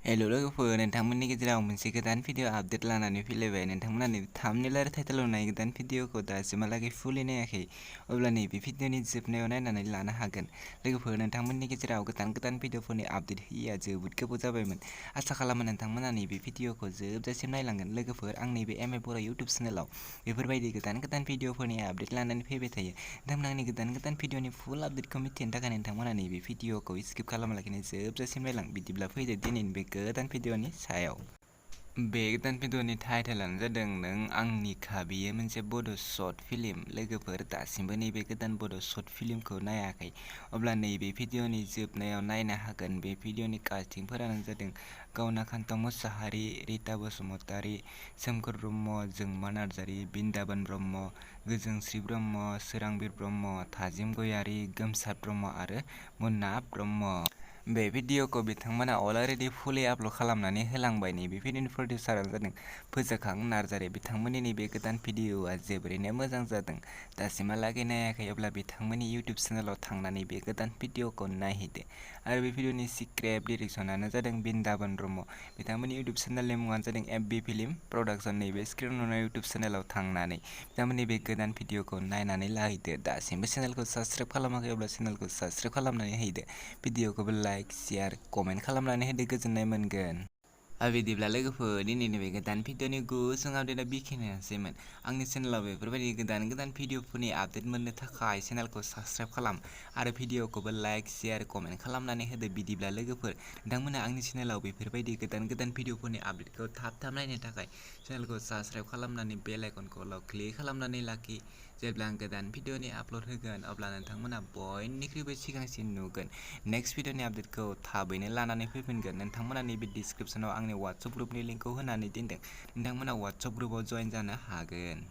हेल' लोगोफोर नोंथांमोननि गेजेराव मोनसे गोदान भिडिअ आपडेट लानानै फैलायबाय। नोंथांमोना नैबे थाम्बनेल आरो टाइटेलाव नाय गोदान भिडिअखौ दासिमहालागै फुलि नायाखै अब्ला नैबे भिडिअनि जोबनायाव नायनानै लानो हागोन। लोगोफोर नोंथांमोननि गेजेराव गोदान भिडिअफोरनि आपडेट होयिया जोबोद गोबाव जाबायमोन। आसा खालामो नोंथांमोना नैबे भिडिअखौ जोबजासिम नायलांगोन। लोगोफोर आं नैबे बर' इउटुब चेनेलाव बेफोरबायदि गोदान भिडिअफोरनि आपडेट लानानै फैबाय थायो। नोंथांमोना आंनि गोदान भिडिअनि फुल आपडेटखौ मिथिनो थाखाय नोंथांमोना नैबे भिडिअखौ स्किप खालामालाखैनो जोबजासिम नायलां। बिदिब्ला फैदो दिनैनि बे गोदान भिडिअनि सायाव। बे गोदान भिडिअनि टाइटेलानो जादों नों आंनिखा। बेयो मोनसे बड' शर्ट फिल्म। लोगोफोर दासिमबो नैबे गोदान बड' शर्ट फिल्मखौ नायाखै अब्ला नैबे भिडिअनि जोबनायाव नायनो हागोन। बे भिडिअनि कास्टिंफोरानो जादों गावनाकान्त मोसाहारि, रिता बसुमतारी, सोमखोर ब्रह्म, जोंमा नार्जारि, बिन्दाबन ब्रह्म, गोजोंस्रि ब्रह्म, सोरांबिर ब्रह्म, थाजिम गयारि, गोमसार ब्रह्म आरो मुन्ना ब्रह्म। बे भिडिअखौ बिथांमोना अलरेडि फुलि आपल'ड खालामनानै होलांबाय। नैबे भिडिअनि प्रडिउसारानो जादों बwisagu नार्जारि। बिथांमोननि नैबे गोदान भिडिअआ जोबोरैनो मोजां जादों। दासिमहालागै नायाखै अब्ला बिथांमोननि इउटुब चेनेलाव थांनानै बे गोदान भिडिअखौ नायहैदो। आरो बे भिडिअनि स्क्रिप्ट डिरेक्सनानो जादों बिन्दाबन ब्रह्म। बिथांमोननि इउटुब चेनेलनि मुङानो जादों फिल्म प्रडाक्शन। नैबे स्क्रिप्ट नुनाय इउटुब चेनेलाव थांनानै बिथांमोननि बे गोदान भिडिअखौ नायनानै लाहैदो। दासिमबो चेनेलखौ साबस्क्राइब खालामाखै अब्ला चेनेलखौ साबस्क्राइब खालामनानै होदो। भिडिअखौबो लाइक, शेयार, कमेन्ट खालामनानै होदो, गोजोननाय मोनगोन। बिदिब्ला लोगोफोर दिनैनि बे गोदान भिडिअनि गुसुं आपडेटआ बेखिनियानोसैमोन। आंनि चेनेलाव बेफोरबायदि गोदान भिडिअफोरनि आपडेट मोननो थाखाय चेनेलखौ साबस्क्राइब खालाम आरो भिडिअखौबो लाइक, शेयार, कमेन्ट खालामनानै होदो। बिदिब्ला लोगोफोर नोंथांमोना आंनि चेनेलाव बेफोरबायदि गोदान भिडिअफोरनि आपडेटखौ थाब नायनो थाखाय चेनेलखौ साबस्क्राइब खालामनानै बेल आइकनखौ क्लिक खालामनानै लाखि। जेब्ला आं गोदान भिडिअनि आपल'ड होगोन अब्ला नोंथांमोना बयनिख्रुइबो सिगांसिन नुगोन। नेक्स्ट भिडिअनि आपडेटखौ थाबैनो लानानै फैफिनगोन। नोंथांमोना नैबे डिसक्रिपसनाव आंनि वाट्सएप ग्रुपनि लिंकखौ होनानै दोनदों। नोंथांमोना वाट्सएप ग्रुपआव जइन जानो हागोन।